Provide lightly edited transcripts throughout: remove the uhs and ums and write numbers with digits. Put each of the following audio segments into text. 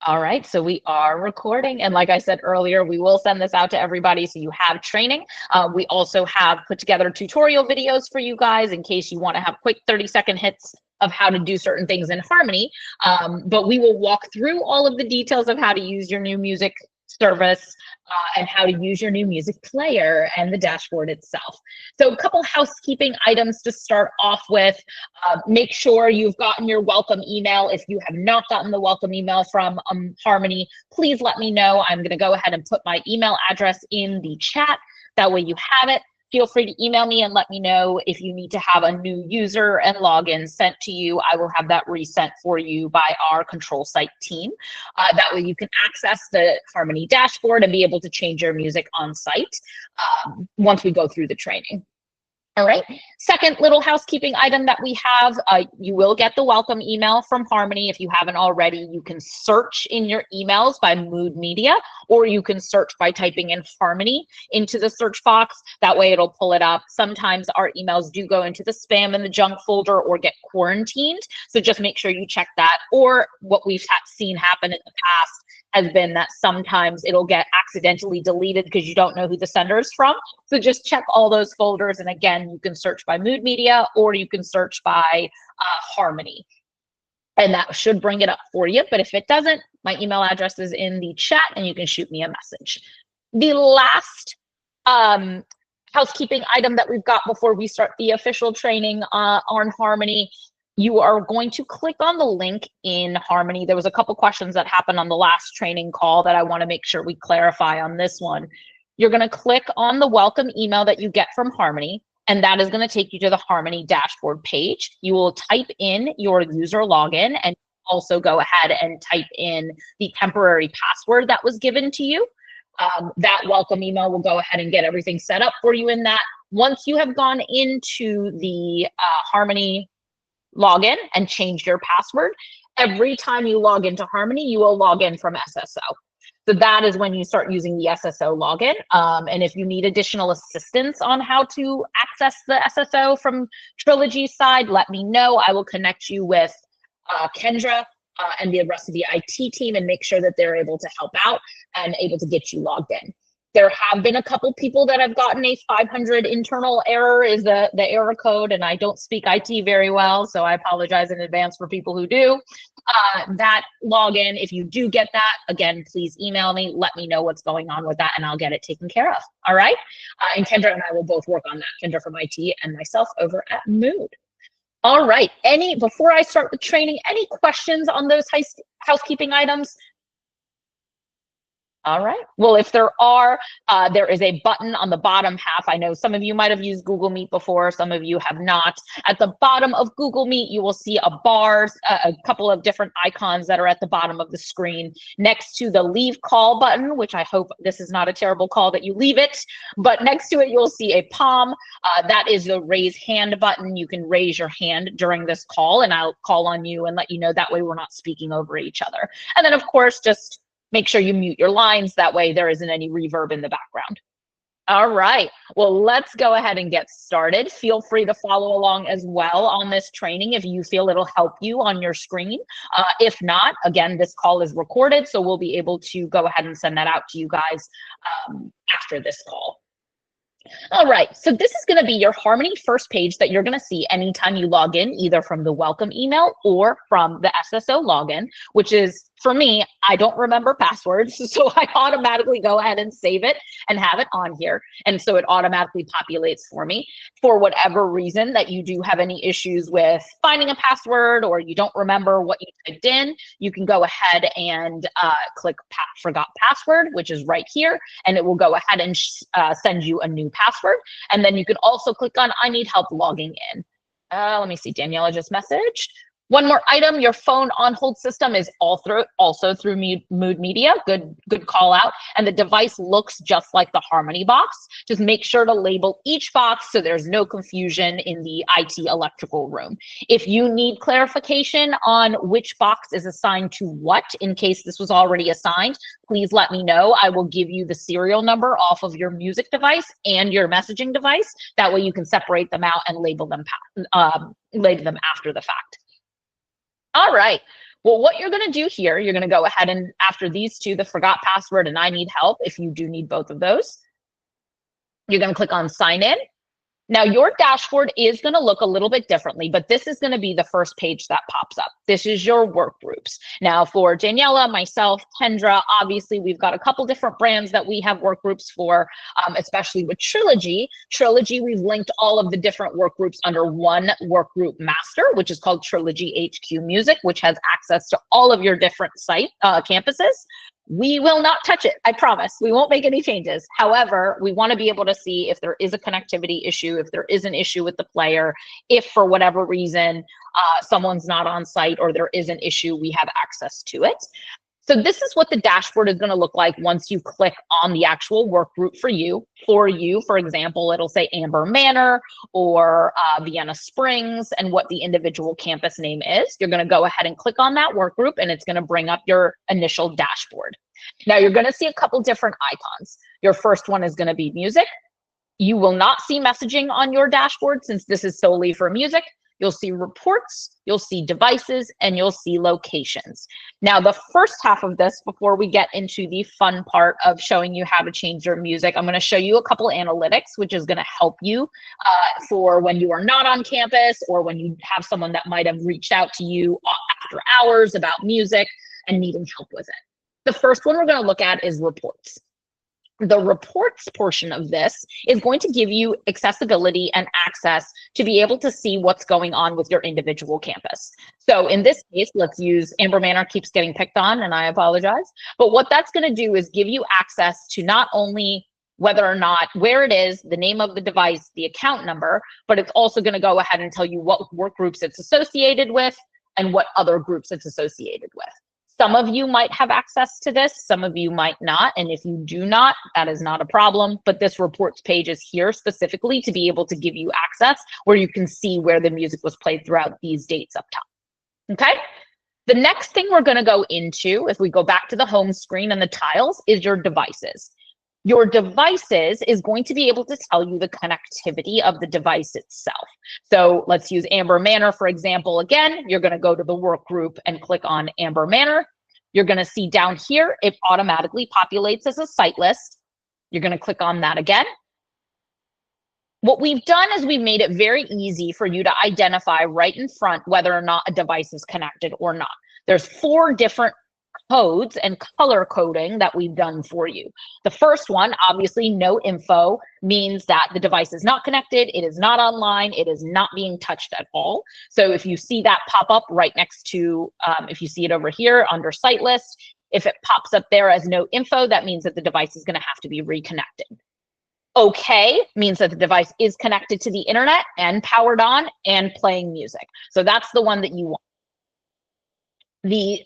All right, so we are recording. And like I said earlier, we will send this out to everybody so you have training. We also have put together tutorial videos for you guys in case you want to have quick 30-second hits of how to do certain things in Harmony. But we will walk through all of the details of how to use your new music service and how to use your new music player and the dashboard itself. So a couple housekeeping items to start off with. Make sure you've gotten your welcome email. If you have not gotten the welcome email from Harmony, please let me know. I'm going to go ahead and put my email address in the chat. That way you have it. Feel free to email me and let me know if you need to have a new user and login sent to you. I will have that resent for you by our control site team. That way you can access the Harmony dashboard and be able to change your music on site once we go through the training. All right. Second little housekeeping item that we have, you will get the welcome email from Harmony. If you haven't already, you can search in your emails by Mood Media, or you can search by typing in Harmony into the search box. That way it'll pull it up. Sometimes our emails do go into the spam and the junk folder or get quarantined. So just make sure you check that. Or what we've seen happen in the past has been that sometimes it'll get accidentally deleted because you don't know who the sender is from. So just check all those folders. And again, you can search by Mood Media or you can search by Harmony. And that should bring it up for you. But if it doesn't, my email address is in the chat and you can shoot me a message. The last housekeeping item that we've got before we start the official training on Harmony, you are going to click on the link in Harmony. There was a couple questions that happened on the last training call that I want to make sure we clarify on this one. You're going to click on the welcome email that you get from Harmony, and that is going to take you to the Harmony dashboard page. You will type in your user login and also go ahead and type in the temporary password that was given to you. That welcome email will go ahead and get everything set up for you in that. Once you have gone into the Harmony login and change your password, every time you log into Harmony, you will log in from SSO. So that is when you start using the SSO login. And if you need additional assistance on how to access the SSO from Trilogy's side, let me know. I will connect you with Kendra and the rest of the IT team and make sure that they're able to help out and able to get you logged in. There have been a couple people that have gotten a 500 internal error is the error code, and I don't speak IT very well, so I apologize in advance for people who do. That login, if you do get that, again, please email me, let me know what's going on with that, and I'll get it taken care of, all right? And Kendra and I will both work on that, Kendra from IT and myself over at Mood. All right, before I start the training, any questions on those housekeeping items? All right. Well, if there are, there is a button on the bottom half. I know some of you might have used Google Meet before, some of you have not. At the bottom of Google Meet, you will see a couple of different icons that are at the bottom of the screen next to the leave call button, which I hope this is not a terrible call that you leave it. But next to it, you'll see a palm. That is the raise hand button. You can raise your hand during this call, and I'll call on you and let you know. That way we're not speaking over each other. And then, of course, just make sure you mute your lines. That way there isn't any reverb in the background. All right, well, let's go ahead and get started. Feel free to follow along as well on this training if you feel it'll help you on your screen. If not, again, this call is recorded, so we'll be able to go ahead and send that out to you guys after this call. All right, so this is going to be your Harmony first page that you're going to see anytime you log in, either from the welcome email or from the SSO login, which is, for me, I don't remember passwords, so I automatically go ahead and save it and have it on here. And so it automatically populates for me. For whatever reason that you do have any issues with finding a password or you don't remember what you typed in, you can go ahead and click Forgot Password, which is right here, and it will go ahead and send you a new password. And then you can also click on I need help logging in. Let me see, Daniela just messaged. One more item, your phone on hold system is also through Mood Media. Good call out. And the device looks just like the Harmony box. Just make sure to label each box so there's no confusion in the IT electrical room. If you need clarification on which box is assigned to what, in case this was already assigned, please let me know. I will give you the serial number off of your music device and your messaging device. That way you can separate them out and label them after the fact. All right, Well, what you're going to do here, you're going to go ahead and after these two, the forgot password and I need help, if you do need both of those, you're going to click on sign in. Now, your dashboard is going to look a little bit differently, but this is going to be the first page that pops up. This is your work groups. Now, for Daniela, myself, Kendra, obviously, we've got a couple different brands that we have work groups for, especially with Trilogy. Trilogy, we've linked all of the different work groups under one work group master, which is called Trilogy HQ Music, which has access to all of your different campuses. We will not touch it, I promise. We won't make any changes. However, we want to be able to see if there is a connectivity issue, if there is an issue with the player, if for whatever reason someone's not on site or there is an issue, we have access to it. So this is what the dashboard is going to look like once you click on the actual work group for you. For you, for example, it'll say Amber Manor or Vienna Springs and what the individual campus name is. You're going to go ahead and click on that work group and it's going to bring up your initial dashboard. Now you're going to see a couple different icons. Your first one is going to be music. You will not see messaging on your dashboard since this is solely for music. You'll see reports, you'll see devices, and you'll see locations. Now, the first half of this, before we get into the fun part of showing you how to change your music, I'm going to show you a couple analytics, which is going to help you for when you are not on campus or when you have someone that might have reached out to you after hours about music and needing help with it. The first one we're going to look at is reports. The reports portion of this is going to give you accessibility and access to be able to see what's going on with your individual campus. So in this case, let's use Amber Manor keeps getting picked on, and I apologize. But what that's going to do is give you access to not only whether or not where it is, the name of the device, the account number, but it's also going to go ahead and tell you what work groups it's associated with and what other groups it's associated with. Some of you might have access to this, some of you might not, and if you do not, that is not a problem, but this reports page is here specifically to be able to give you access where you can see where the music was played throughout these dates up top, okay? The next thing we're gonna go into, if we go back to the home screen and the tiles, is your devices. Your devices is going to be able to tell you the connectivity of the device itself. So let's use Amber Manor, for example. Again, you're going to go to the work group and click on Amber Manor. You're going to see down here, it automatically populates as a site list. You're going to click on that again. What we've done is we've made it very easy for you to identify right in front whether or not a device is connected or not. There's 4 different codes and color coding that we've done for you. The first one, obviously no info, means that the device is not connected, it is not online, it is not being touched at all. So if you see that pop up right next to, if you see it over here under site list, if it pops up there as no info, that means that the device is going to have to be reconnected. Okay means that the device is connected to the internet and powered on and playing music. So that's the one that you want. The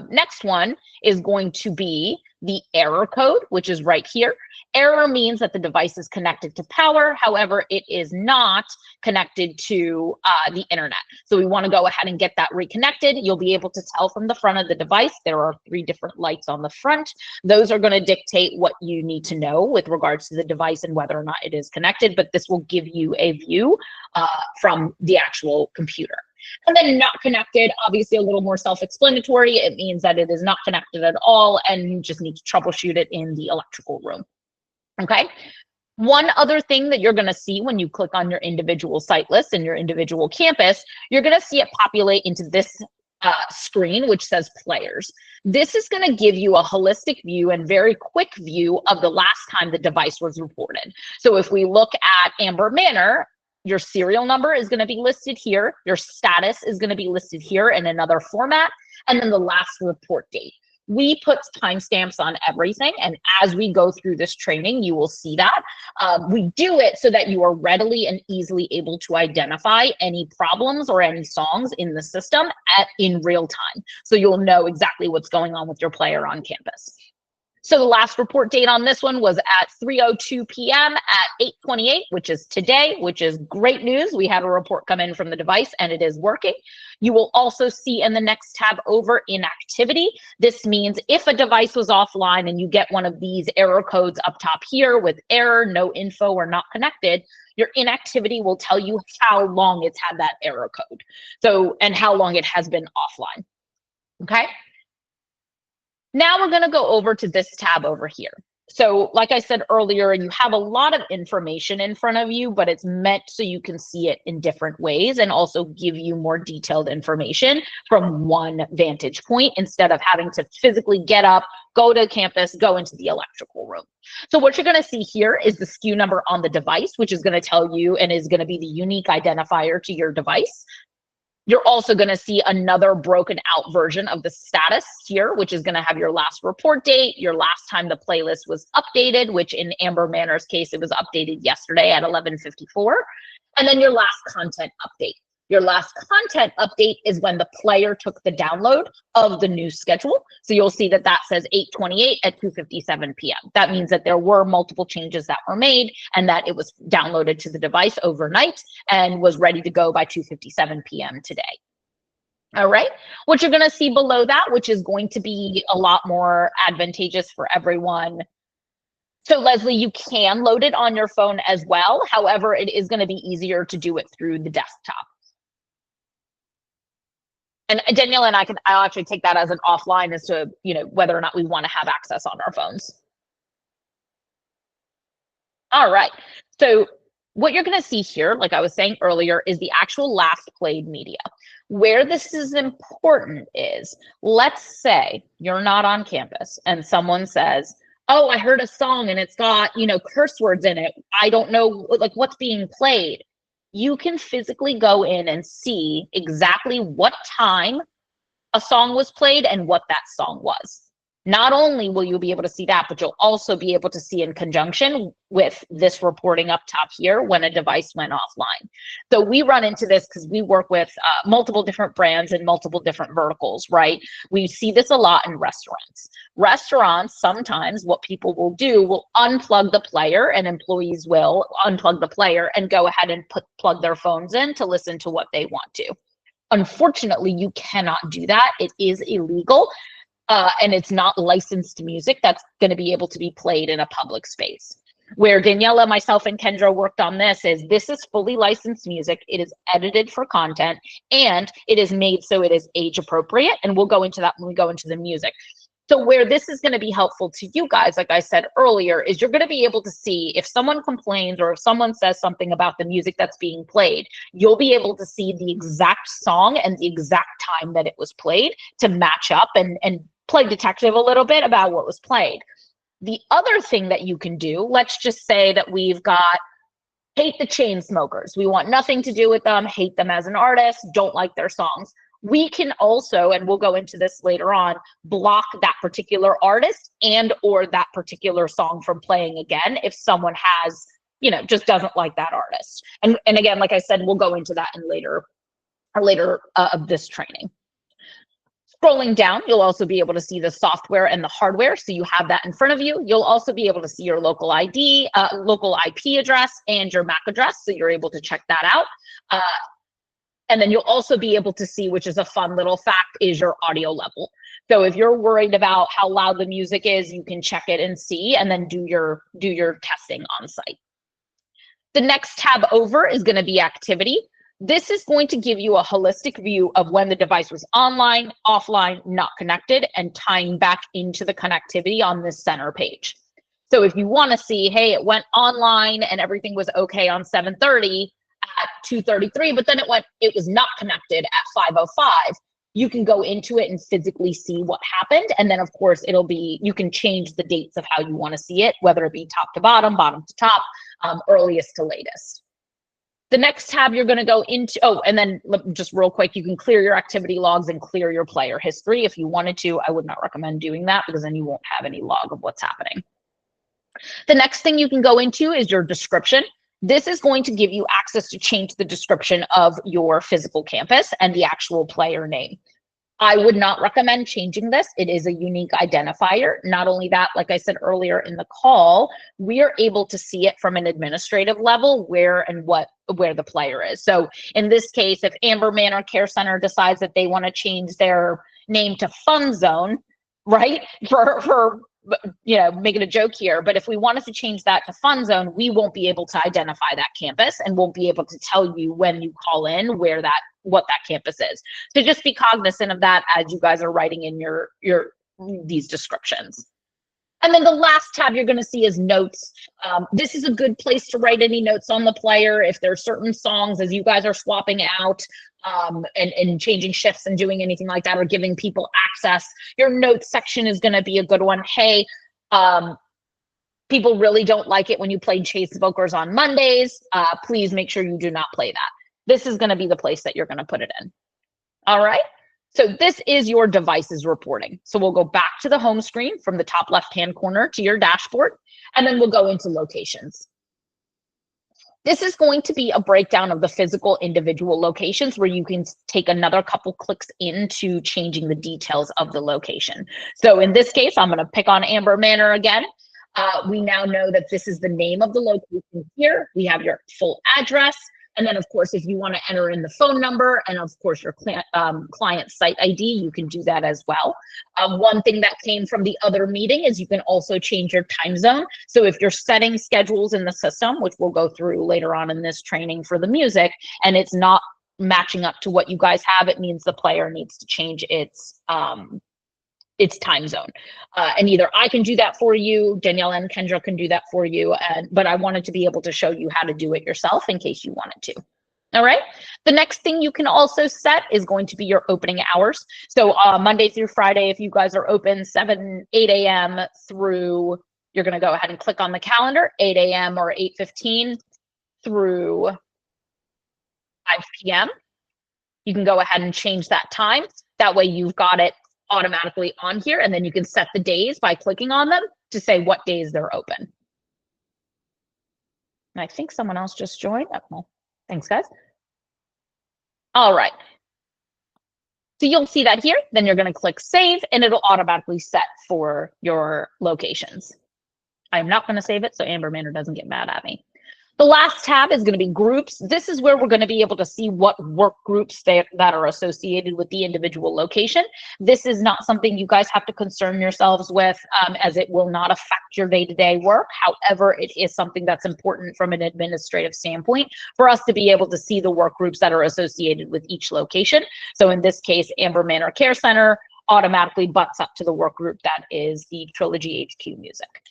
next one is going to be the error code, which is right here. Error means that the device is connected to power. However, it is not connected to the internet. So we want to go ahead and get that reconnected. You'll be able to tell from the front of the device. There are 3 different lights on the front. Those are going to dictate what you need to know with regards to the device and whether or not it is connected. But this will give you a view from the actual computer. And then not connected, obviously a little more self-explanatory. It means that it is not connected at all and you just need to troubleshoot it in the electrical room. Okay. One other thing that you're going to see when you click on your individual site list and your individual campus, you're going to see it populate into this screen, which says players. This is going to give you a holistic view and very quick view of the last time the device was reported. So if we look at Amber Manor, your serial number is going to be listed here. Your status is going to be listed here in another format. And then the last report date. We put timestamps on everything. And as we go through this training, you will see that. We do it so that you are readily and easily able to identify any problems or any songs in the system in real time. So you'll know exactly what's going on with your player on campus. So the last report date on this one was at 3:02 p.m. at 8:28, which is today, which is great news. We had a report come in from the device and it is working. You will also see in the next tab over inactivity. This means if a device was offline and you get one of these error codes up top here with error, no info, or not connected, your inactivity will tell you how long it's had that error code. So, and how long it has been offline. Okay. Now we're going to go over to this tab over here. So like I said earlier, you have a lot of information in front of you, but it's meant so you can see it in different ways and also give you more detailed information from one vantage point instead of having to physically get up, go to campus, go into the electrical room. So what you're going to see here is the SKU number on the device, which is going to tell you and is going to be the unique identifier to your device. You're also going to see another broken out version of the status here, which is going to have your last report date, your last time the playlist was updated, which in Amber Manor's case, it was updated yesterday at 11:54, and then your last content update. Your last content update is when the player took the download of the new schedule. So you'll see that that says 8:28 at 2:57 p.m. That means that there were multiple changes that were made and that it was downloaded to the device overnight and was ready to go by 2:57 p.m. today. All right. What you're going to see below that, which is going to be a lot more advantageous for everyone. So Leslie, you can load it on your phone as well. However, it is going to be easier to do it through the desktop. And Danielle and I'll actually take that as an offline as to, whether or not we want to have access on our phones. All right. So what you're going to see here, like I was saying earlier, is the actual last played media. Where this is important is, let's say you're not on campus and someone says, oh, I heard a song and it's got, curse words in it. I don't know, like, what's being played. You can physically go in and see exactly what time a song was played and what that song was. Not only will you be able to see that, but you'll also be able to see in conjunction with this reporting up top here when a device went offline. So we run into this because we work with multiple different brands and multiple different verticals, right? We see this a lot in restaurants. Restaurants, sometimes what people will do will unplug the player, and employees will unplug the player and go ahead and plug their phones in to listen to what they want to. Unfortunately, you cannot do that. It is illegal. And it's not licensed music that's going to be able to be played in a public space. Where Daniela, myself, and Kendra worked on this is fully licensed music. It is edited for content, and it is made so it is age appropriate. And we'll go into that when we go into the music. So where this is going to be helpful to you guys, like I said earlier, is you're going to be able to see if someone complains or if someone says something about the music that's being played, you'll be able to see the exact song and the exact time that it was played to match up and play detective a little bit about what was played. The other thing that you can do, let's just say that we've got hate the Chainsmokers. We want nothing to do with them, hate them as an artist, don't like their songs. We can also, and we'll go into this later on, block that particular artist and or that particular song from playing again if someone has, just doesn't like that artist. And again, like I said, we'll go into that in later of this training. Scrolling down, you'll also be able to see the software and the hardware. So you have that in front of you. You'll also be able to see your local ID, local IP address, and your MAC address. So you're able to check that out. And then you'll also be able to see, which is a fun little fact, is your audio level. So if you're worried about how loud the music is, you can check it and see, and then do your testing on site. The next tab over is going to be activity. This is going to give you a holistic view of when the device was online, offline, not connected, and tying back into the connectivity on this center page. So if you want to see, hey, it went online and everything was okay on 7:30 at 2:33, but then it was not connected at 5:05, you can go into it and physically see what happened. And then of course you can change the dates of how you want to see it, whether it be top to bottom, bottom to top, earliest to latest. The next tab you're going to go into, and then just real quick, you can clear your activity logs and clear your player history if you wanted to. I would not recommend doing that because then you won't have any log of what's happening. The next thing you can go into is your description. This is going to give you access to change the description of your physical campus and the actual player name. I would not recommend changing this. It is a unique identifier. Not only that, like I said earlier in the call, we are able to see it from an administrative level where the player is. So in this case, if Amber Manor Care Center decides that they want to change their name to Fun Zone, right, for making a joke here, but if we wanted to change that to fun zone, we won't be able to identify that campus and won't be able to tell you when you call in what that campus is. So just be cognizant of that as you guys are writing in these descriptions. And then the last tab you're going to see is notes. This is a good place to write any notes on the player. If there's certain songs as you guys are swapping out and changing shifts and doing anything like that, or giving people access, your notes section is going to be a good one. Hey, people really don't like it when you play Chase Smokers on Mondays. Please make sure you do not play that. This is going to be the place that you're going to put it in. All right. So this is your devices reporting. So we'll go back to the home screen from the top left-hand corner to your dashboard, and then we'll go into locations. This is going to be a breakdown of the physical individual locations where you can take another couple clicks into changing the details of the location. So in this case, I'm going to pick on Amber Manor again. We now know that this is the name of the location here. We have your full address. And then, of course, if you want to enter in the phone number and, of course, your client site ID, you can do that as well. One thing that came from the other meeting is you can also change your time zone. So if you're setting schedules in the system, which we'll go through later on in this training for the music, and it's not matching up to what you guys have, it means the player needs to change its time zone. And either I can do that for you, Danielle and Kendra can do that for you, but I wanted to be able to show you how to do it yourself in case you wanted to. All right. The next thing you can also set is going to be your opening hours. So Monday through Friday, if you guys are open 8 a.m. through, you're going to go ahead and click on the calendar, 8 a.m. or 8:15 through 5 p.m. You can go ahead and change that time. That way you've got it automatically on here, and then you can set the days by clicking on them to say what days they're open. And I think someone else just joined. Oh, well, thanks, guys. All right. So you'll see that here. Then you're going to click save, and it'll automatically set for your locations. I'm not going to save it so Amber Manor doesn't get mad at me. The last tab is going to be groups. This is where we're going to be able to see what work groups that are associated with the individual location. This is not something you guys have to concern yourselves with, as it will not affect your day-to-day work. However, it is something that's important from an administrative standpoint for us to be able to see the work groups that are associated with each location. So in this case, Amber Manor Care Center automatically butts up to the work group that is the Trilogy HQ music.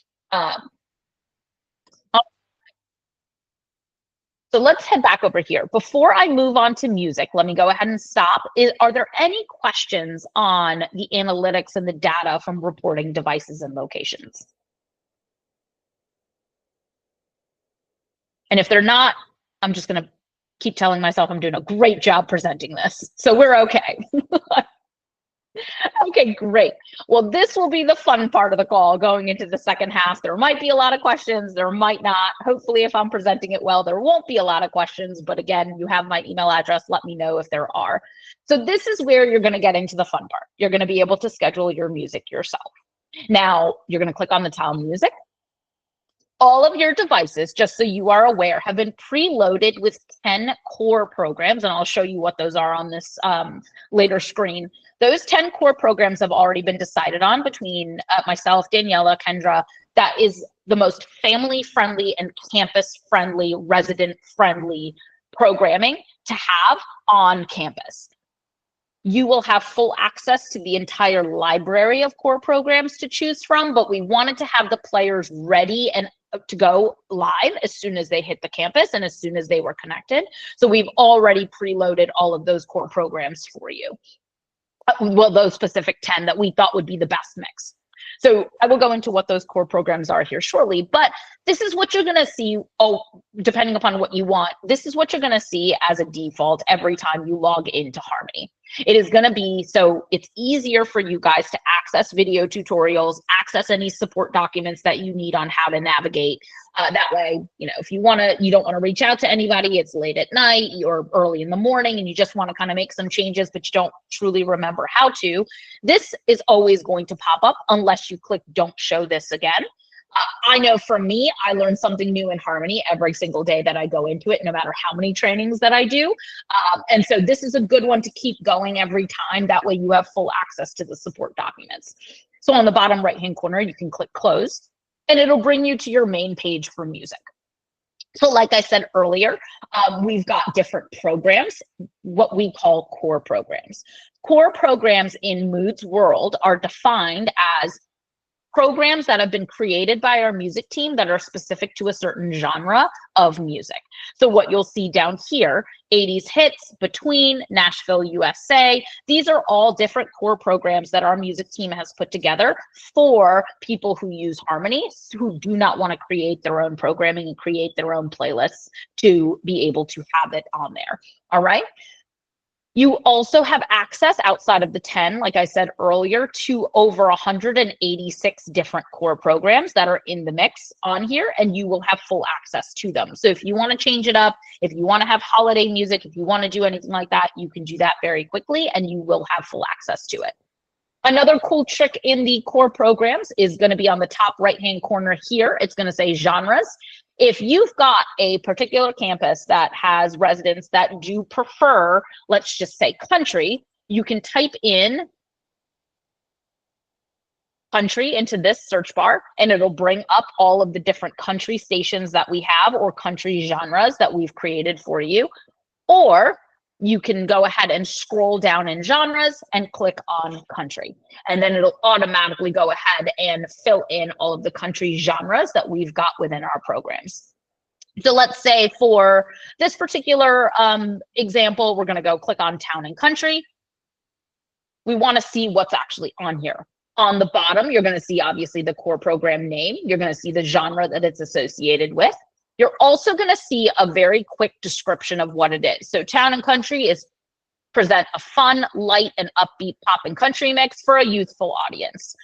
So let's head back over here. Before I move on to music, let me go ahead and stop. Are there any questions on the analytics and the data from reporting devices and locations? And if they're not, I'm just going to keep telling myself I'm doing a great job presenting this. So we're okay. Okay, great. Well, this will be the fun part of the call going into the second half. There might be a lot of questions, there might not. Hopefully, if I'm presenting it well, there won't be a lot of questions. But again, you have my email address. Let me know if there are. So this is where you're going to get into the fun part. You're going to be able to schedule your music yourself. Now, you're going to click on the tile music. All of your devices, just so you are aware, have been preloaded with 10 core programs, and I'll show you what those are on this later screen. Those 10 core programs have already been decided on between myself, Daniela, Kendra. That is the most family-friendly and campus-friendly, resident-friendly programming to have on campus. You will have full access to the entire library of core programs to choose from, but we wanted to have the players ready and to go live as soon as they hit the campus and as soon as they were connected. So we've already preloaded all of those core programs for you. Well, those specific 10 that we thought would be the best mix. So I will go into what those core programs are here shortly, but this is what you're going to see. Oh, depending upon what you want, this is what you're going to see as a default every time you log into Harmony. It is going to be, so it's easier for you guys to access video tutorials, access any support documents that you need on how to navigate. That way, you know, if you don't want to reach out to anybody, it's late at night or early in the morning, and you just want to kind of make some changes, but you don't truly remember how to, this is always going to pop up unless you click don't show this again. I know for me, I learn something new in Harmony every single day that I go into it, no matter how many trainings that I do. And so this is a good one to keep going every time. That way you have full access to the support documents. So on the bottom right-hand corner, you can click close, and it'll bring you to your main page for music. So like I said earlier, we've got different programs, what we call core programs. Core programs in Mood's world are defined as programs that have been created by our music team that are specific to a certain genre of music. So what you'll see down here, 80s hits, Between, Nashville, USA, these are all different core programs that our music team has put together for people who use Harmony, who do not want to create their own programming and create their own playlists to be able to have it on there. All right. You also have access outside of the 10, like I said earlier, to over 186 different core programs that are in the mix on here, and you will have full access to them. So if you want to change it up, if you want to have holiday music, if you want to do anything like that, you can do that very quickly and you will have full access to it. Another cool trick in the core programs is going to be on the top right-hand corner here. It's going to say genres. If you've got a particular campus that has residents that do prefer, let's just say country, you can type in country into this search bar and it'll bring up all of the different country stations that we have or country genres that we've created for you. Or you can go ahead and scroll down in genres and click on country. And then it'll automatically go ahead and fill in all of the country genres that we've got within our programs. So let's say for this particular example, we're going to go click on town and country. We want to see what's actually on here. On the bottom, you're going to see obviously the core program name. You're going to see the genre that it's associated with. You're also going to see a very quick description of what it is. So town and country is present a fun, light, and upbeat pop and country mix for a youthful audience.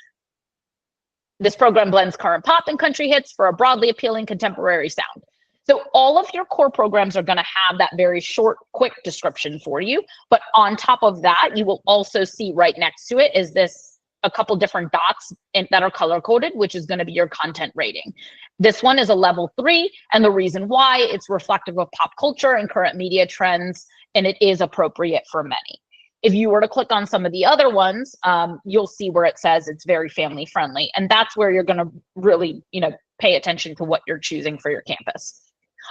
This program blends current pop and country hits for a broadly appealing contemporary sound. So all of your core programs are going to have that very short, quick description for you. But on top of that, you will also see right next to it is this a couple different dots that are color coded, which is going to be your content rating. This one is a level 3, and the reason why it's reflective of pop culture and current media trends, and it is appropriate for many. If you were to click on some of the other ones, you'll see where it says it's very family friendly, and that's where you're going to really, pay attention to what you're choosing for your campus.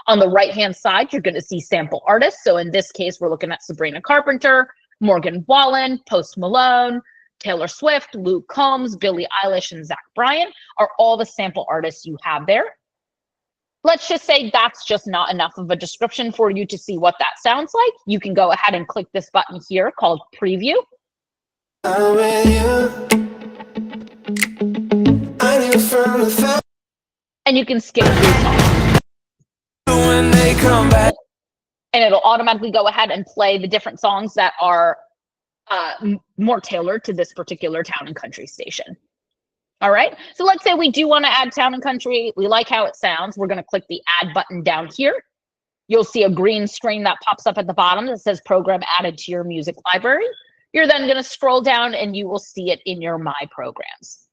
On the right-hand side, you're going to see sample artists. So in this case, we're looking at Sabrina Carpenter, Morgan Wallen, Post Malone, Taylor Swift, Luke Combs, Billie Eilish, and Zach Bryan are all the sample artists you have there. Let's just say that's just not enough of a description for you to see what that sounds like. You can go ahead and click this button here called Preview. And you can skip through songs. When they come back. And it'll automatically go ahead and play the different songs that are more tailored to this particular town and country station. All right, so let's say we do want to add town and country. We like how it sounds. We're going to click the add button down here. You'll see a green screen that pops up at the bottom that says program added to your music library. You're then going to scroll down and you will see it in your My Programs.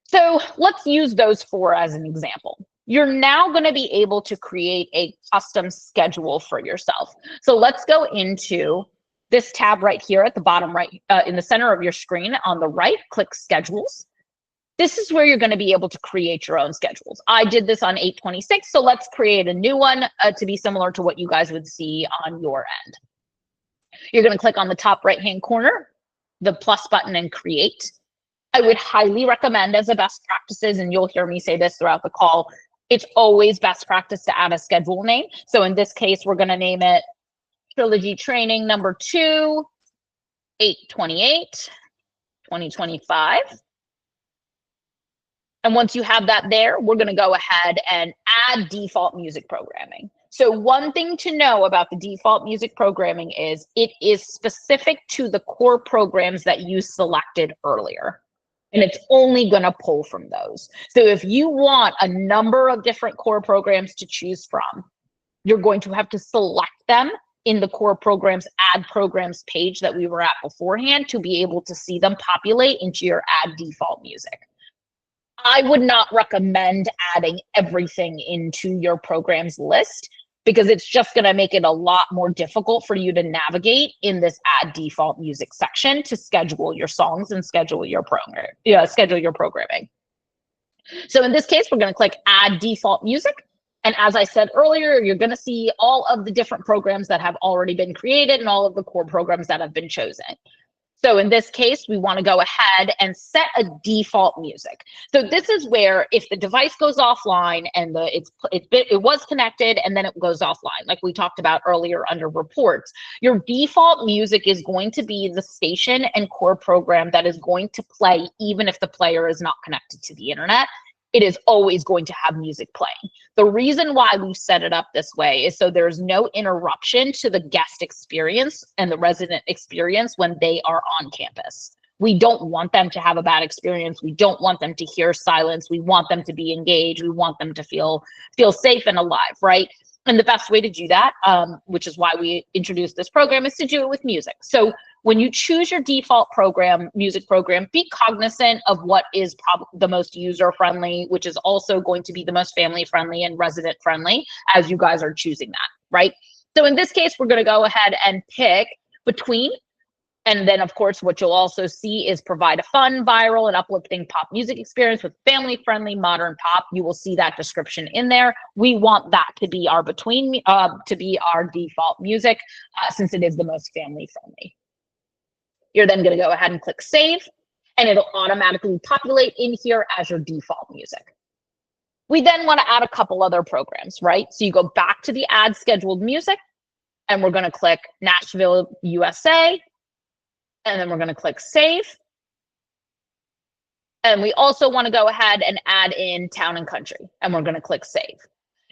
So let's use those 4 as an example. You're now going to be able to create a custom schedule for yourself. So let's go into this tab right here at the bottom right, in the center of your screen on the right, click Schedules. This is where you're going to be able to create your own schedules. I did this on 8/26, so let's create a new one to be similar to what you guys would see on your end. You're going to click on the top right-hand corner, the plus button, and create. I would highly recommend as a best practices, and you'll hear me say this throughout the call, it's always best practice to add a schedule name. So in this case, we're going to name it Trilogy Training number 2, 8/28, 2025. And once you have that there, we're going to go ahead and add default music programming. So one thing to know about the default music programming is it is specific to the core programs that you selected earlier. And it's only going to pull from those. So if you want a number of different core programs to choose from, you're going to have to select them in the core programs add programs page that we were at beforehand to be able to see them populate into your add default music. I would not recommend adding everything into your programs list because it's just going to make it a lot more difficult for you to navigate in this add default music section to schedule your songs and schedule your programming. So in this case, we're going to click add default music. And as I said earlier, you're going to see all of the different programs that have already been created and all of the core programs that have been chosen. So in this case, we want to go ahead and set a default music. So this is where if the device goes offline and it was connected and then it goes offline, like we talked about earlier under reports, your default music is going to be the station and core program that is going to play even if the player is not connected to the internet. It is always going to have music playing. The reason why we set it up this way is so there's no interruption to the guest experience and the resident experience when they are on campus. We don't want them to have a bad experience. We don't want them to hear silence. We want them to be engaged. We want them to feel safe and alive, right? And the best way to do that, which is why we introduced this program, is to do it with music. So when you choose your default music program, be cognizant of what is the most user-friendly, which is also going to be the most family-friendly and resident-friendly as you guys are choosing that, right? So in this case, we're going to go ahead and pick between. And then, of course, what you'll also see is provide a fun, viral, and uplifting pop music experience with family-friendly modern pop. You will see that description in there. We want that to be our to be our default music since it is the most family-friendly. You're then going to go ahead and click save, and it'll automatically populate in here as your default music. We then want to add a couple other programs, right? So you go back to the add scheduled music, and we're going to click Nashville, USA. And then we're going to click save. And we also want to go ahead and add in town and country, and we're going to click save.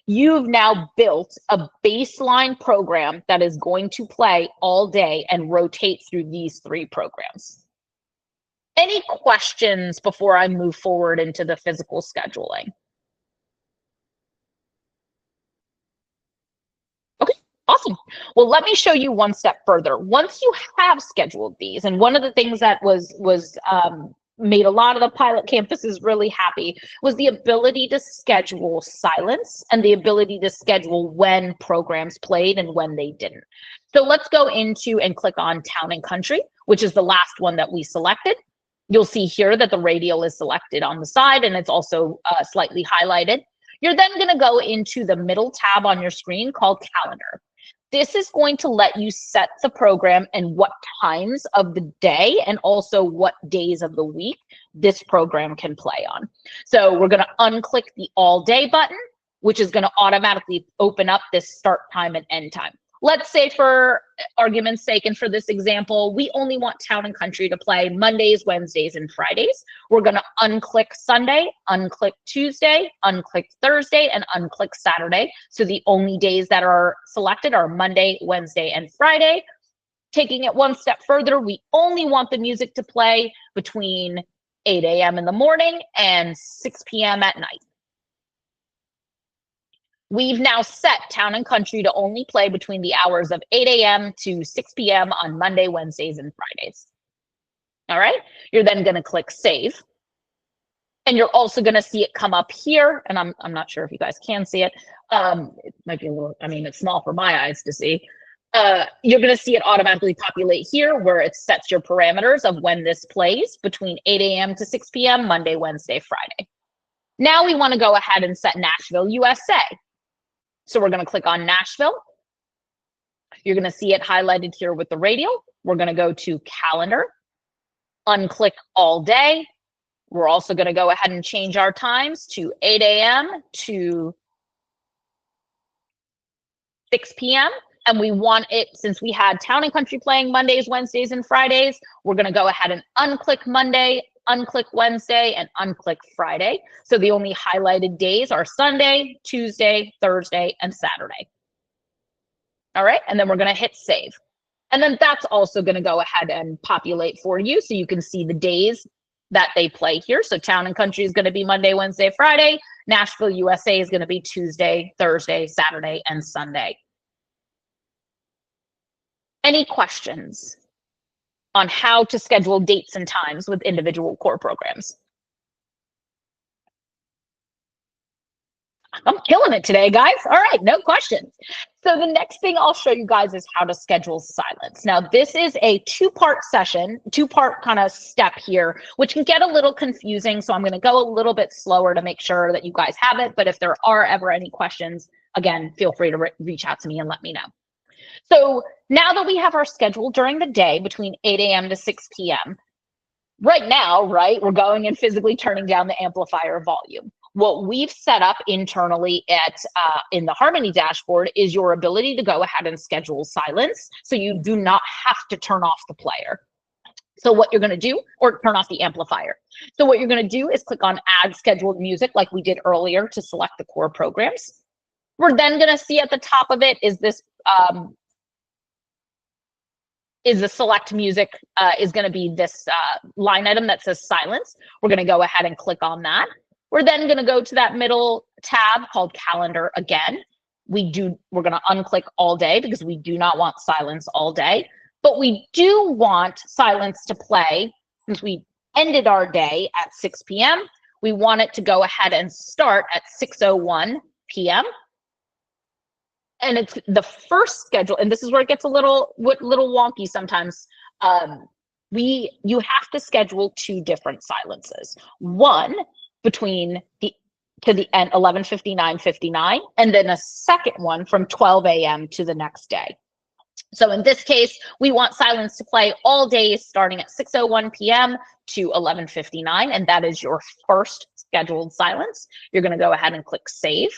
You've now built a baseline program that is going to play all day and rotate through these three programs. Any questions before I move forward into the physical scheduling? Awesome. Well, let me show you one step further. Once you have scheduled these, and one of the things that made a lot of the pilot campuses really happy was the ability to schedule silence and the ability to schedule when programs played and when they didn't. So let's go into and click on Town and Country, which is the last one that we selected. You'll see here that the radial is selected on the side and it's also slightly highlighted. You're then going to go into the middle tab on your screen called Calendar. This is going to let you set the program and what times of the day and also what days of the week this program can play on. So we're going to unclick the all day button, which is going to automatically open up this start time and end time. Let's say for argument's sake, and for this example, we only want Town and Country to play Mondays, Wednesdays, and Fridays. We're going to unclick Sunday, unclick Tuesday, unclick Thursday, and unclick Saturday. So the only days that are selected are Monday, Wednesday, and Friday. Taking it one step further, we only want the music to play between 8 a.m. in the morning and 6 p.m. at night. We've now set Town and Country to only play between the hours of 8 a.m. to 6 p.m. on Monday, Wednesdays, and Fridays. All right, you're then going to click Save. And you're also going to see it come up here. And I'm not sure if you guys can see it. It might be a little, I mean, it's small for my eyes to see. You're going to see it automatically populate here where it sets your parameters of when this plays between 8 a.m. to 6 p.m. Monday, Wednesday, Friday. Now we want to go ahead and set Nashville, USA. So we're going to click on Nashville. You're going to see it highlighted here with the radial. We're going to go to Calendar, unclick All Day. We're also going to go ahead and change our times to 8 a.m. to 6 p.m. And we want it, since we had Town and Country playing Mondays, Wednesdays, and Fridays, we're going to go ahead and unclick Monday, unclick Wednesday, and unclick Friday. So the only highlighted days are Sunday, Tuesday, Thursday, and Saturday. All right, and then we're going to hit save. And then that's also going to go ahead and populate for you so you can see the days that they play here. So Town and Country is going to be Monday, Wednesday, Friday. Nashville, USA is going to be Tuesday, Thursday, Saturday, and Sunday. Any questions on how to schedule dates and times with individual core programs? I'm killing it today, guys. All right, no questions. So the next thing I'll show you guys is how to schedule silence. Now, this is a two-part session, two-part kind of step here, which can get a little confusing. So I'm going to go a little bit slower to make sure that you guys have it. But if there are ever any questions, again, feel free to reach out to me and let me know. So now that we have our schedule during the day between 8 a.m. to 6 p.m., right now, right, we're going and physically turning down the amplifier volume. What we've set up internally in the Harmony dashboard is your ability to go ahead and schedule silence, so you do not have to turn off the player. So what you're going to do, or turn off the amplifier. So what you're going to do is click on Add Scheduled Music like we did earlier to select the core programs. We're then going to see at the top of it is this is the select music is going to be this line item that says silence. We're going to go ahead and click on that. We're then going to go to that middle tab called calendar again. We're going to unclick all day because we do not want silence all day, but we do want silence to play since we ended our day at 6 p.m. We want it to go ahead and start at 6:01 p.m. And it's the first schedule, and this is where it gets a little wonky sometimes. You have to schedule two different silences. One between to the end 11:59:59, and then a second one from 12 a.m. to the next day. So in this case, we want silence to play all day starting at 6:01 p.m. to 11:59, and that is your first scheduled silence. You're going to go ahead and click save.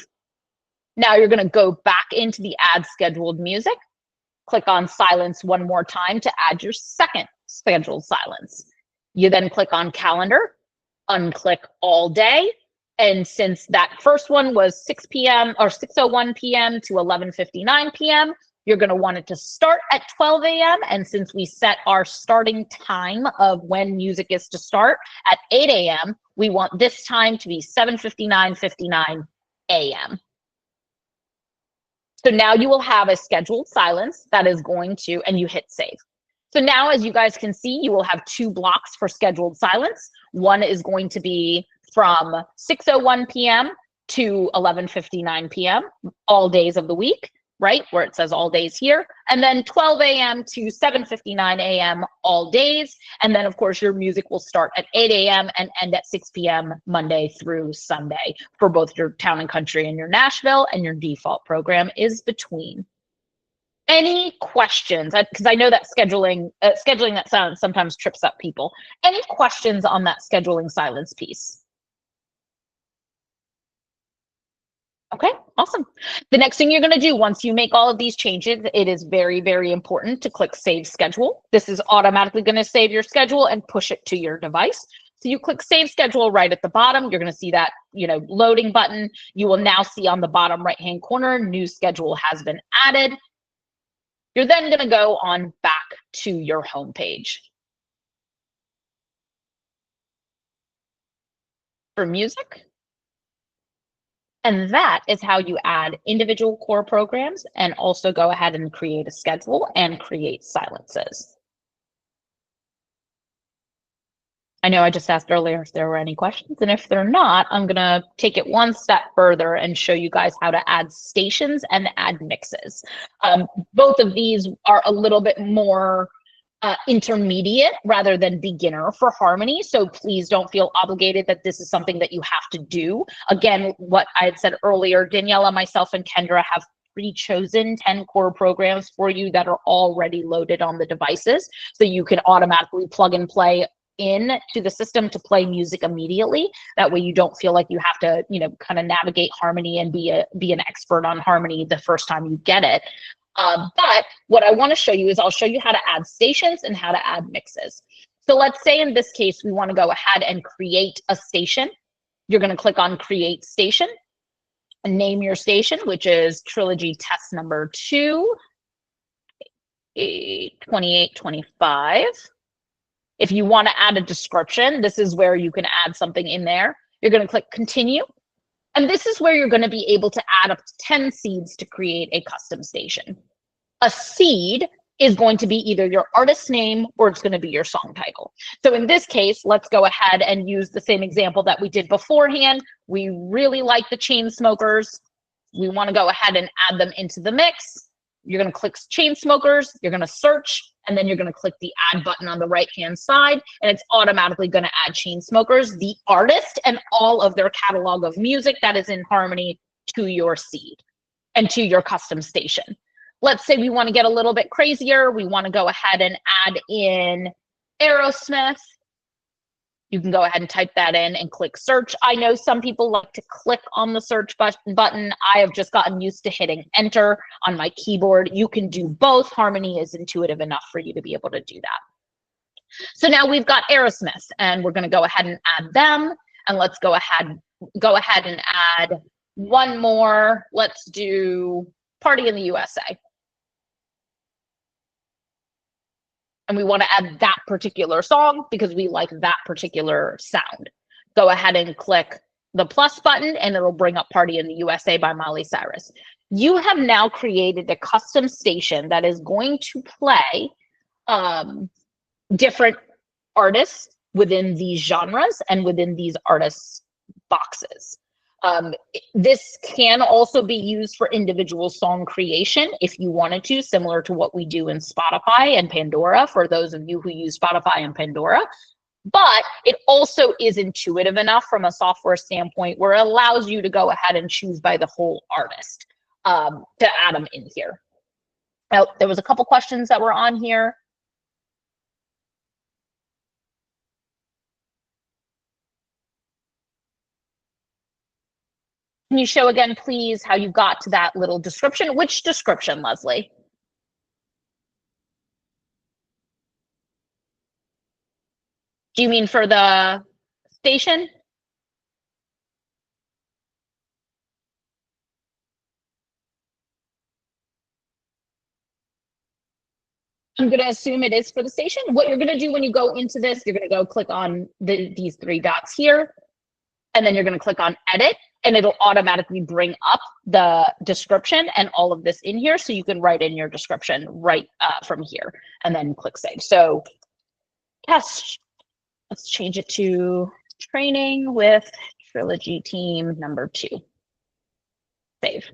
Now you're going to go back into the Add Scheduled Music, click on silence one more time to add your second scheduled silence. You then click on calendar, unclick all day. And since that first one was 6 p.m. or 6:01 p.m. to 11:59 p.m., you're going to want it to start at 12 a.m. And since we set our starting time of when music is to start at 8 a.m., we want this time to be 7:59:59 a.m. So now you will have a scheduled silence that is going to, and you hit save. So now, as you guys can see, you will have two blocks for scheduled silence. One is going to be from 6:01 p.m. to 11:59 p.m. all days of the week, right? Where it says all days here. And then 12 a.m. to 7:59 a.m. all days. And then, of course, your music will start at 8 a.m. and end at 6 p.m. Monday through Sunday for both your Town and Country and your Nashville, and your default program is between. Any questions? Because I know that scheduling that silence sometimes trips up people. Any questions on that scheduling silence piece? Okay, awesome. The next thing you're going to do once you make all of these changes, it is very, very important to click Save Schedule. This is automatically going to save your schedule and push it to your device. So you click Save Schedule right at the bottom. You're going to see that, loading button. You will now see on the bottom right-hand corner, new schedule has been added. You're then going to go on back to your home page. For music. And that is how you add individual core programs and also go ahead and create a schedule and create silences. I know I just asked earlier if there were any questions, and if they're not, I'm going to take it one step further and show you guys how to add stations and add mixes. Both of these are a little bit more intermediate rather than beginner for Harmony. So please don't feel obligated that this is something that you have to do. Again, what I had said earlier, Daniela, myself, and Kendra have pre-chosen 10 core programs for you that are already loaded on the devices. So you can automatically plug and play in to the system to play music immediately. That way you don't feel like you have to, kind of navigate Harmony and be an expert on Harmony the first time you get it. But what I want to show you is I'll show you how to add stations and how to add mixes. So let's say in this case, we want to go ahead and create a station. You're going to click on Create Station and name your station, which is Trilogy Test number 2, 2825. If you want to add a description, this is where you can add something in there. You're going to click Continue. And this is where you're going to be able to add up to 10 seeds to create a custom station. A seed is going to be either your artist name or it's going to be your song title. So in this case, let's go ahead and use the same example that we did beforehand. We really like the Chainsmokers. We want to go ahead and add them into the mix. You're going to click Chainsmokers, you're going to search, and then you're going to click the add button on the right-hand side, and it's automatically going to add Chainsmokers, the artist, and all of their catalog of music that is in harmony to your seed and to your custom station. Let's say we want to get a little bit crazier. We want to go ahead and add in Aerosmith. You can go ahead and type that in and click search. I know some people like to click on the search button. I have just gotten used to hitting enter on my keyboard. You can do both. Harmony is intuitive enough for you to be able to do that. So now we've got Aerosmith, and we're going to go ahead and add them. And let's go ahead and add one more. Let's do Party in the USA. And we want to add that particular song because we like that particular sound. Go ahead and click the plus button and it'll bring up Party in the USA by Miley Cyrus. You have now created a custom station that is going to play different artists within these genres and within these artists' boxes. This can also be used for individual song creation if you wanted to, similar to what we do in Spotify and Pandora for those of you who use Spotify and Pandora. But it also is intuitive enough from a software standpoint where it allows you to go ahead and choose by the whole artist to add them in here. Now, there was a couple questions that were on here. Can you show again, please, how you got to that little description? Which description, Leslie? Do you mean for the station? I'm going to assume it is for the station. What you're going to do when you go into this, you're going to go click on these three dots here, and then you're going to click on edit, and it'll automatically bring up the description and all of this in here. So you can write in your description right from here and then click save. So test, let's change it to training with Trilogy Team number 2. Save.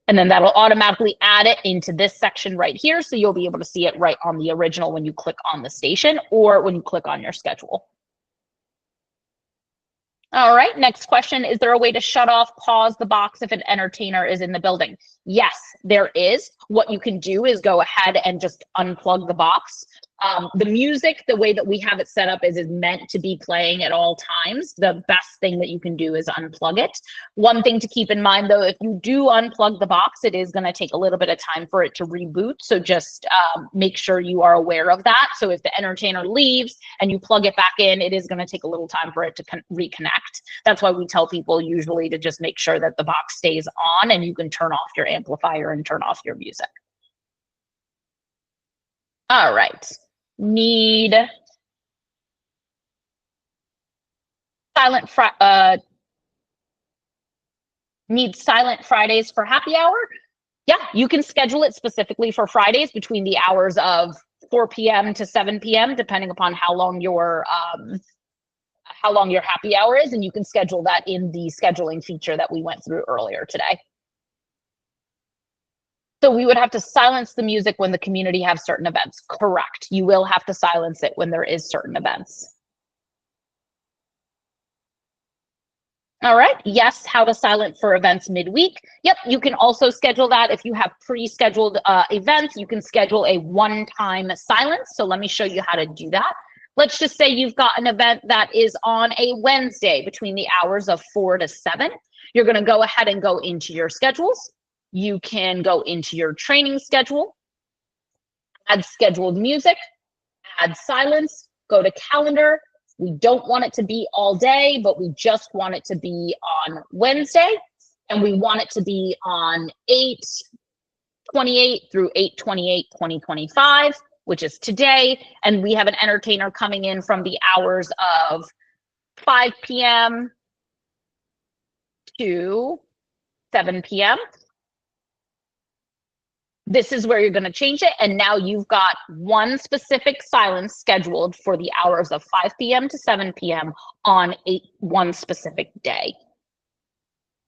And then that'll automatically add it into this section right here. So you'll be able to see it right on the original when you click on the station or when you click on your schedule. All right, next question. Is there a way to shut off, pause the box if an entertainer is in the building? Yes, there is. What you can do is go ahead and just unplug the box. The music, the way that we have it set up is meant to be playing at all times. The best thing that you can do is unplug it. One thing to keep in mind, though, if you do unplug the box, it is going to take a little bit of time for it to reboot. So just make sure you are aware of that. So if the entertainer leaves and you plug it back in, it is going to take a little time for it to reconnect. That's why we tell people usually to just make sure that the box stays on and you can turn off your amplifier and turn off your music. All right. Need silent Fridays for happy hour? Yeah, you can schedule it specifically for Fridays between the hours of 4 p.m. to 7 p.m. depending upon how long your happy hour is, and you can schedule that in the scheduling feature that we went through earlier today. So we would have to silence the music when the community have certain events. Correct. You will have to silence it when there is certain events. All right. Yes, how to silence for events midweek. Yep, you can also schedule that. If you have pre-scheduled events, you can schedule a one-time silence. So let me show you how to do that. Let's just say you've got an event that is on a Wednesday between the hours of 4 to 7. You're going to go ahead and go into your schedules. You can go into your training schedule, add scheduled music, add silence, go to calendar. We don't want it to be all day, but we just want it to be on Wednesday. And we want it to be on 8/28 through 8/28/2025, which is today. And we have an entertainer coming in from the hours of 5 p.m. to 7 p.m. This is where you're going to change it. And now you've got one specific silence scheduled for the hours of 5 p.m. to 7 p.m. on one specific day.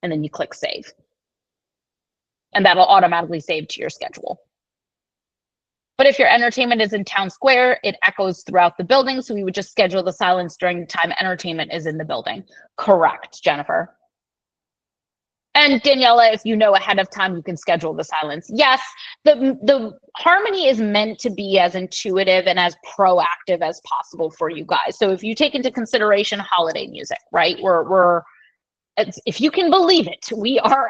And then you click save. And that'll automatically save to your schedule. But if your entertainment is in town square, it echoes throughout the building. So we would just schedule the silence during the time entertainment is in the building. Correct, Jennifer. And Daniela, if you know ahead of time, you can schedule the silence. Yes, the harmony is meant to be as intuitive and as proactive as possible for you guys. So if you take into consideration holiday music, right? If you can believe it, we are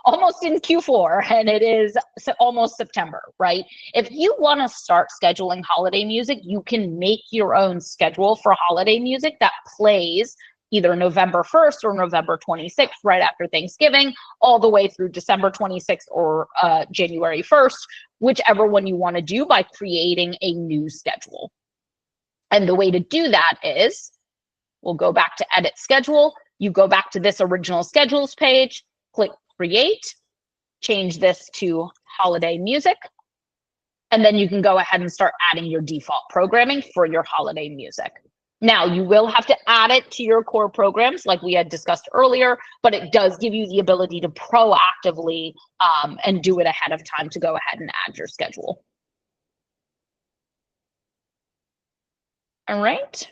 almost in Q4 and it is almost September, right? If you want to start scheduling holiday music, you can make your own schedule for holiday music that plays either November 1st or November 26th, right after Thanksgiving, all the way through December 26th or January 1st, whichever one you want to do, by creating a new schedule. And the way to do that is, we'll go back to edit schedule. You go back to this original schedules page, click create, change this to holiday music, and then you can go ahead and start adding your default programming for your holiday music. Now, you will have to add it to your core programs like we had discussed earlier, but it does give you the ability to proactively and do it ahead of time to go ahead and add your schedule. All right.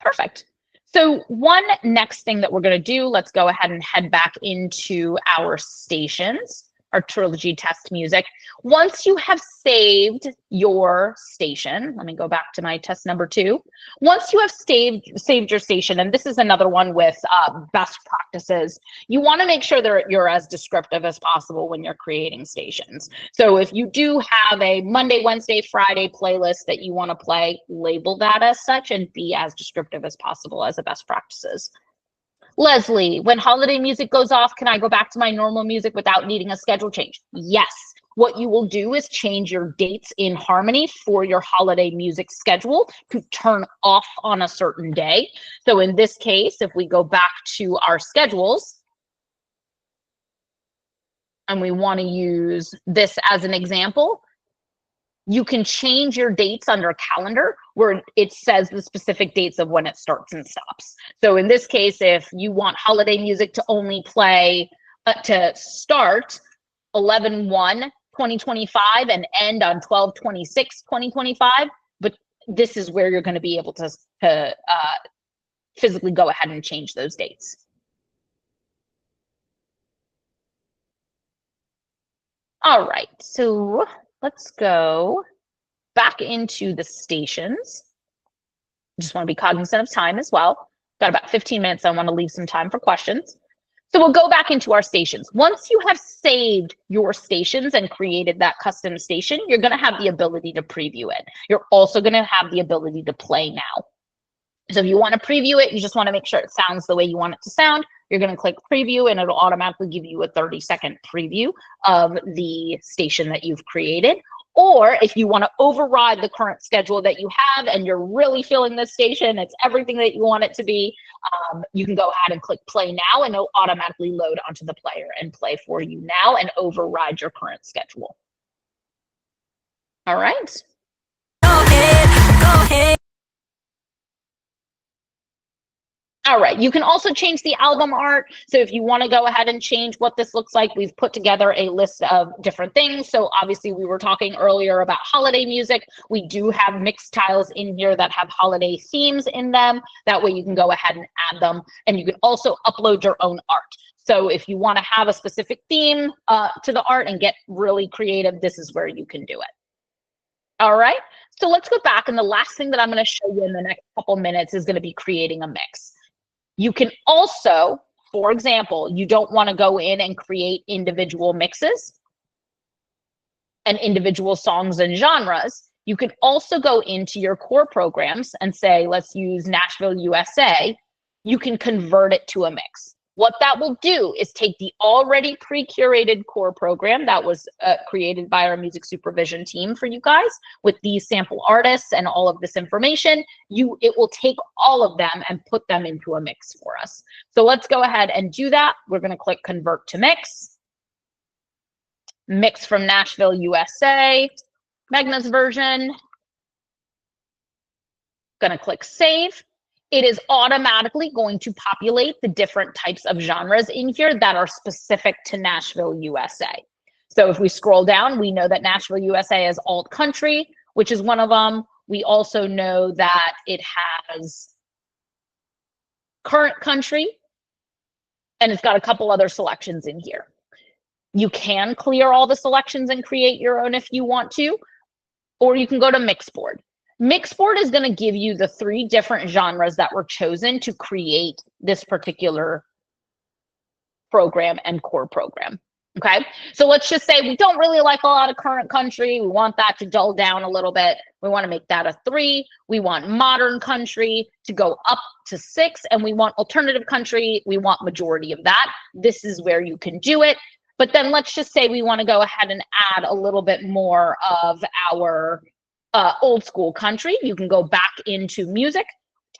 Perfect. So one next thing that we're going to do, let's go ahead and head back into our stations, our Trilogy test music. Once you have saved your station, let me go back to my test number 2. Once you have saved your station, and this is another one with best practices, you want to make sure that you're as descriptive as possible when you're creating stations. So if you do have a Monday, Wednesday, Friday playlist that you want to play, label that as such and be as descriptive as possible as a best practices. Leslie, when holiday music goes off, can I go back to my normal music without needing a schedule change? Yes. What you will do is change your dates in Harmony for your holiday music schedule to turn off on a certain day. So in this case, if we go back to our schedules, and we want to use this as an example, you can change your dates under calendar where it says the specific dates of when it starts and stops. So in this case, if you want holiday music to only play to start 11/1/2025 and end on 12/26/2025, but this is where you're going to be able to physically go ahead and change those dates. All right, so let's go back into the stations. Just want to be cognizant of time as well. Got about 15 minutes. I want to leave some time for questions. So we'll go back into our stations. Once you have saved your stations and created that custom station, you're going to have the ability to preview it. You're also going to have the ability to play now. So if you want to preview it, you just want to make sure it sounds the way you want it to sound. You're going to click preview and it'll automatically give you a 30-second preview of the station that you've created. Or if you want to override the current schedule that you have and you're really feeling this station, it's everything that you want it to be, you can go ahead and click play now and it'll automatically load onto the player and play for you now and override your current schedule. All right. Go ahead. All right, you can also change the album art. So if you want to go ahead and change what this looks like, we've put together a list of different things. So obviously we were talking earlier about holiday music. We do have mixed tiles in here that have holiday themes in them. That way you can go ahead and add them. And you can also upload your own art. So if you want to have a specific theme to the art and get really creative, this is where you can do it. All right, so let's go back. And the last thing that I'm going to show you in the next couple minutes is going to be creating a mix. You can also, for example, you don't want to go in and create individual mixes and individual songs and genres. You can also go into your core programs and say, let's use Nashville, USA. You can convert it to a mix. What that will do is take the already pre-curated core program that was created by our music supervision team for you guys with these sample artists and all of this information. It will take all of them and put them into a mix for us. So let's go ahead and do that. We're going to click convert to mix. Mix from Nashville, USA. Magna's version. Going to click save. It is automatically going to populate the different types of genres in here that are specific to Nashville, USA. So if we scroll down, we know that Nashville, USA is alt country, which is one of them. We also know that it has current country, and it's got a couple other selections in here. You can clear all the selections and create your own if you want to, or you can go to Mixboard. Mixboard is going to give you the 3 different genres that were chosen to create this particular program and core program. Okay, so let's just say we don't really like a lot of current country. We want that to dull down a little bit. We want to make that a 3. We want modern country to go up to 6, and we want alternative country. We want majority of that. This is where you can do it. But then let's just say we want to go ahead and add a little bit more of our old school country. You can go back into music,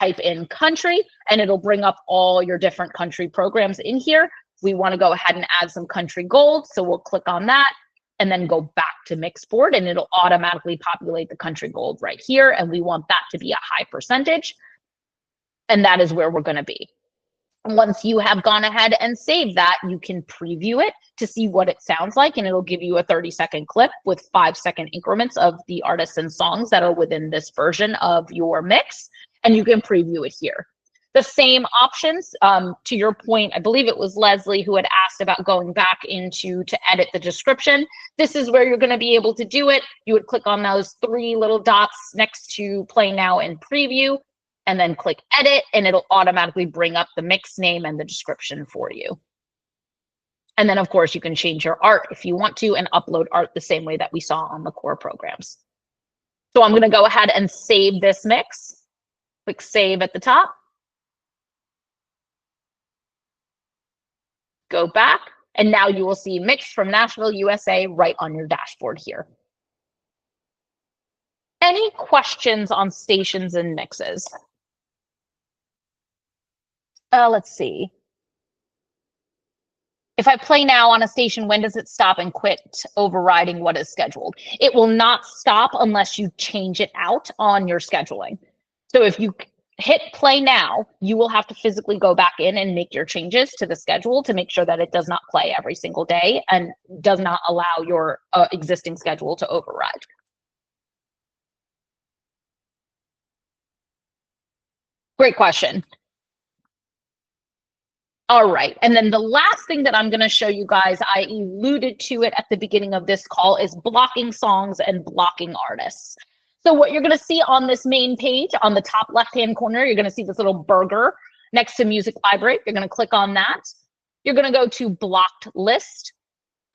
type in country, and it'll bring up all your different country programs in here. We want to go ahead and add some country gold, so we'll click on that and then go back to Mixboard, and it'll automatically populate the country gold right here, and we want that to be a high percentage, and that is where we're going to be. Once you have gone ahead and saved that, you can preview it to see what it sounds like, and it'll give you a 30-second clip with 5-second increments of the artists and songs that are within this version of your mix, and you can preview it here. The same options, to your point, I believe it was Leslie who had asked about going back into to edit the description. This is where you're going to be able to do it. You would click on those 3 little dots next to play now and preview, and then click edit, and it'll automatically bring up the mix name and the description for you. And then of course you can change your art if you want to and upload art the same way that we saw on the core programs. So I'm going to go ahead and save this mix. Click save at the top. Go back, and now you will see mix from Nashville, USA right on your dashboard here. Any questions on stations and mixes? Let's see. If I play now on a station, when does it stop and quit overriding what is scheduled? It will not stop unless you change it out on your scheduling. So if you hit play now, you will have to physically go back in and make your changes to the schedule to make sure that it does not play every single day and does not allow your existing schedule to override. Great question. All right, and then the last thing that I'm going to show you guys, I alluded to it at the beginning of this call, is blocking songs and blocking artists. So what you're going to see on this main page, on the top left-hand corner, you're going to see this little burger next to Music Library. You're going to click on that. You're going to go to Blocked List.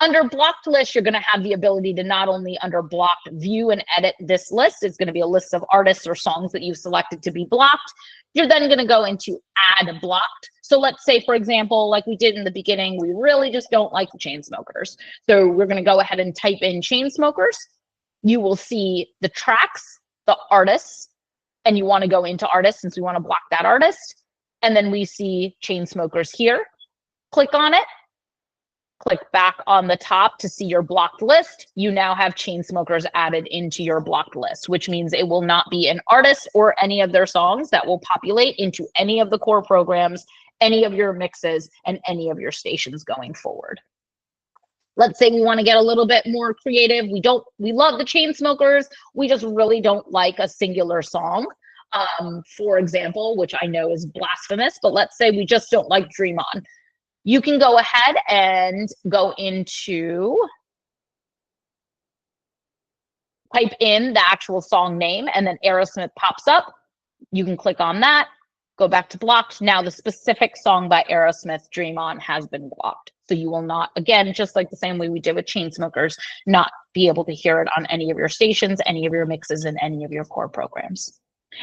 Under Blocked List, you're going to have the ability to not only under Blocked view and edit this list. It's going to be a list of artists or songs that you've selected to be blocked. You're then going to go into Add Blocked. So let's say, for example, like we did in the beginning, we really just don't like the Chainsmokers. So we're going to go ahead and type in Chainsmokers. You will see the tracks, the artists, and you want to go into artists since we want to block that artist. And then we see Chainsmokers here. Click on it. Click back on the top to see your blocked list. You now have Chainsmokers added into your blocked list, which means it will not be an artist or any of their songs that will populate into any of the core programs, any of your mixes, and any of your stations going forward. Let's say we want to get a little bit more creative. We love the Chainsmokers. We just really don't like a singular song, for example, which I know is blasphemous, but let's say we just don't like Dream On. You can go ahead and go into, type in the actual song name, and then Aerosmith pops up. You can click on that, go back to blocked. Now the specific song by Aerosmith, Dream On, has been blocked. So you will not, again, just like the same way we did with Chainsmokers, not be able to hear it on any of your stations, any of your mixes, and any of your core programs.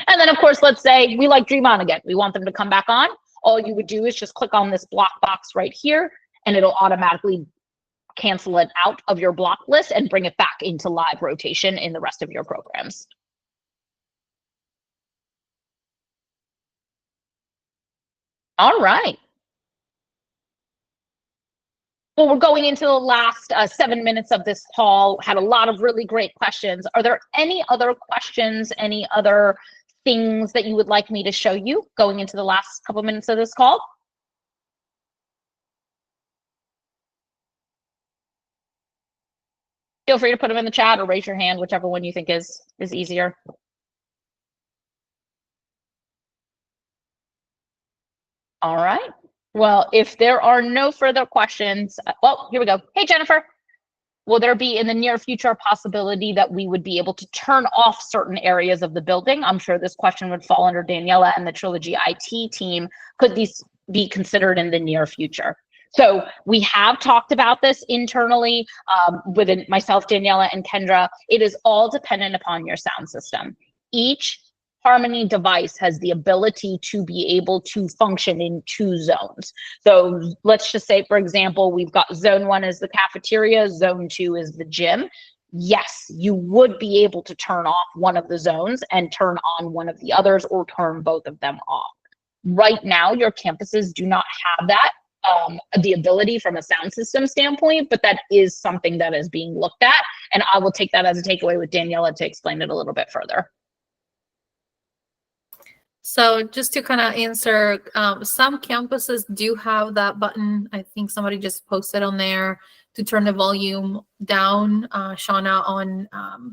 And then, of course, let's say we like Dream On again. We want them to come back on. all you would do is just click on this block box right here, and it'll automatically cancel it out of your block list and bring it back into live rotation in the rest of your programs. All right. Well, we're going into the last 7 minutes of this call. Had a lot of really great questions. Are there any other questions, any other things that you would like me to show you going into the last couple minutes of this call? Feel free to put them in the chat or raise your hand, whichever one you think is easier. All right. Well, if there are no further questions, well, here we go. Hey, Jennifer. Will there be in the near future a possibility that we would be able to turn off certain areas of the building? I'm sure this question would fall under Daniela and the Trilogy IT team. Could these be considered in the near future? So we have talked about this internally within myself, Daniela, and Kendra. It is all dependent upon your sound system. Each Harmony device has the ability to be able to function in 2 zones. So let's just say, for example, we've got zone 1 is the cafeteria, zone 2 is the gym. Yes, you would be able to turn off one of the zones and turn on one of the others, or turn both of them off. Right now, your campuses do not have that, the ability from a sound system standpoint, but that is something that is being looked at. And I will take that as a takeaway with Daniela to explain it a little bit further. So just to kind of answer, some campuses do have that button. I think somebody just posted on there to turn the volume down, Shauna, on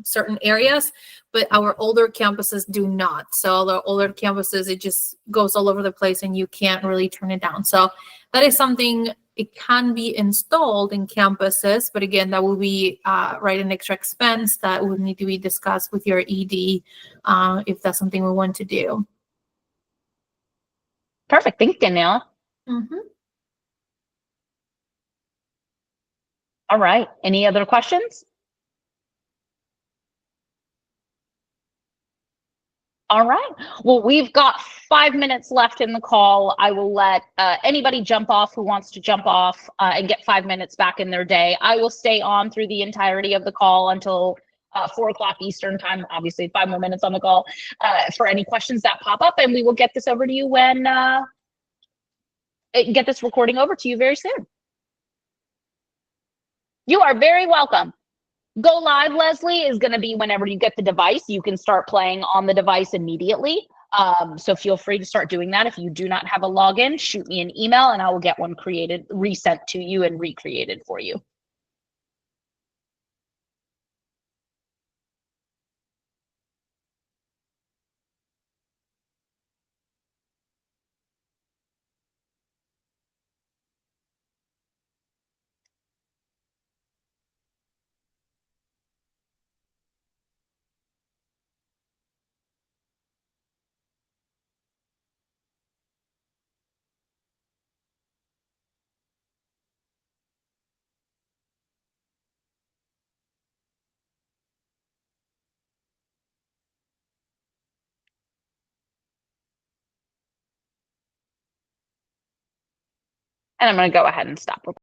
certain areas, but our older campuses do not. So the older campuses, it just goes all over the place and you can't really turn it down. So that is something, it can be installed in campuses, but again, that will be an extra expense that would need to be discussed with your ED if that's something we want to do. Perfect. Thanks, Danielle. Mm-hmm. All right. Any other questions? All right. Well, we've got 5 minutes left in the call. I will let anybody jump off who wants to jump off and get 5 minutes back in their day. I will stay on through the entirety of the call until 4 o'clock Eastern time. Obviously, 5 more minutes on the call for any questions that pop up, and we will get this over to you when get this recording over to you very soon. You are very welcome. Go live, Leslie, is going to be whenever you get the device. You can start playing on the device immediately. So feel free to start doing that. If you do not have a login, shoot me an email and I will get one created, resent to you and recreated for you. And I'm going to go ahead and stop recording.